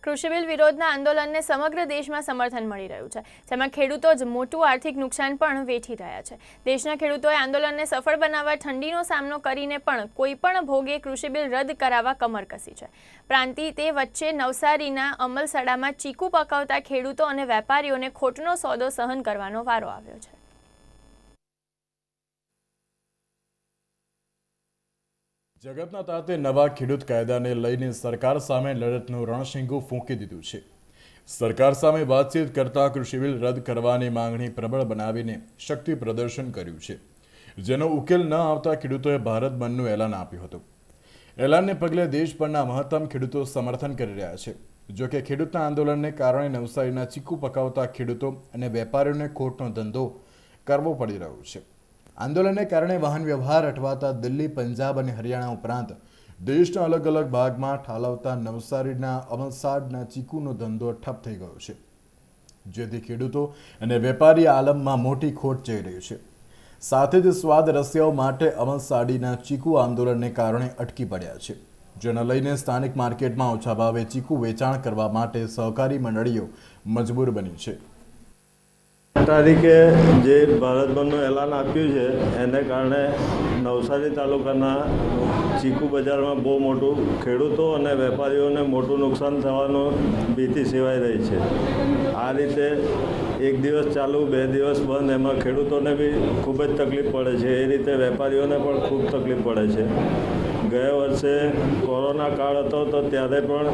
કૃષિ બિલ વિરોધના આંદોલનને સમગ્ર દેશમાં સમર્થન મળી રહ્યું છે, જેમાં ખેડૂતો જ મોટું આર્થિક નુકસાન પણ વેઠી રહ્યા છે। દેશના ખેડૂતોએ આંદોલનને સફળ બનાવવા ઠંડીનો સામનો કરીને પણ કોઈપણ ભોગે કૃષિ બિલ રદ કરાવવા કમર કસી છે। પ્રાંતિ તે વચ્ચે નવસારીના અમલસડામાં ચીકુ પકાવતા ખેડૂતો અને વેપારીઓને ખોટનો સોદો સહન કરવાનો વારો આવ્યો છે। જગતના તાતે નવા ખેડૂત કાયદાને લઈને સરકાર સામે લડતનું રણશીંગું ફૂંકી દીધું છે। સરકાર સામે વાતચીત કરતા કૃષિ બિલ રદ કરવાની માંગણી પ્રબળ બનાવીને શક્તિ પ્રદર્શન કર્યું છે, જેનો ઉકેલ ન આવતા ખેડૂતોએ ભારત બંધનું એલાન આપ્યું હતું। એલાનને પગલે દેશભરના મહત્તમ ખેડૂતો સમર્થન કરી રહ્યા છે। જો કે ખેડૂતના આંદોલનને કારણે નવસારીના ચીકુ પકાવતા ખેડૂતો અને વેપારીઓને ખોટનો ધંધો કરવો પડી રહ્યો છે। આંદોલનને કારણે વાહન વ્યવહાર અટવાતા દિલ્હી, પંજાબ અને હરિયાણા ઉપરાંત દેશના અલગ અલગ ભાગમાં ઠાલવતા નવસારીના અમલસાડના ચીકુનો ધંધો ઠપ થઈ ગયો છે, જેથી ખેડૂતો અને વેપારી આલમમાં મોટી ખોટ જઈ રહી છે। સાથે જ સ્વાદ રસિયાઓ માટે અમલસાડીના ચીકુ આંદોલનને કારણે અટકી પડ્યા છે, જેને લઈને સ્થાનિક માર્કેટમાં ઓછા ભાવે ચીકુ વેચાણ કરવા માટે સહકારી મંડળીઓ મજબૂર બની છે। તારીખે જે ભારત બંધનું એલાન આપ્યું છે એને કારણે નવસારી તાલુકાના ચીકુ બજારમાં બહુ મોટું ખેડૂતો અને વેપારીઓને મોટું નુકસાન થવાનું ભીતિ સેવાઈ રહી છે। આ રીતે એક દિવસ ચાલુ 2 દિવસ બંધ, એમાં ખેડૂતોને બી ખૂબ જ તકલીફ પડે છે, એ રીતે વેપારીઓને પણ ખૂબ તકલીફ પડે છે। ગયા વર્ષે કોરોના કાળ હતો તો ત્યારે પણ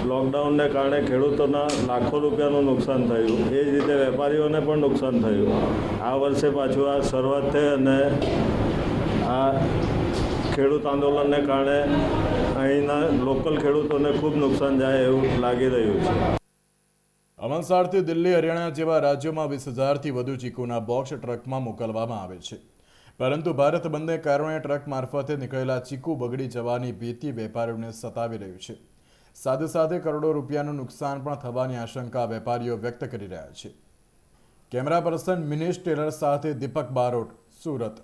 લોકડાઉનને કારણે ખેડૂતોના લાખો રૂપિયાનું નુકસાન થયું, એ જ રીતે વેપારીઓને પણ નુકસાન થયું। આ વર્ષે પાછું આ શરૂઆત થઈ અને આ ખેડૂત આંદોલનને કારણે અહીંના લોકલ ખેડૂતોને ખૂબ નુકસાન જાય એવું લાગી રહ્યું છે। અમલસાડથી દિલ્હી, હરિયાણા જેવા રાજ્યોમાં 20,000થી વધુ ચીકુના બોક્સ ટ્રકમાં મોકલવામાં આવે છે, પરંતુ ભારત બંધને કારણે ટ્રક મારફતે નીકળેલા ચીકુ બગડી જવાની ભીતિ વેપારીઓને સતાવી રહ્યું છે। સાથે સાથે કરોડો રૂપિયાનું નુકસાન પણ થવાની આશંકા વેપારીઓ વ્યક્ત કરી રહ્યા છે। કેમેરા પર્સન મિનેશ ટેલર સાથે દીપક બારોટ, સુરત।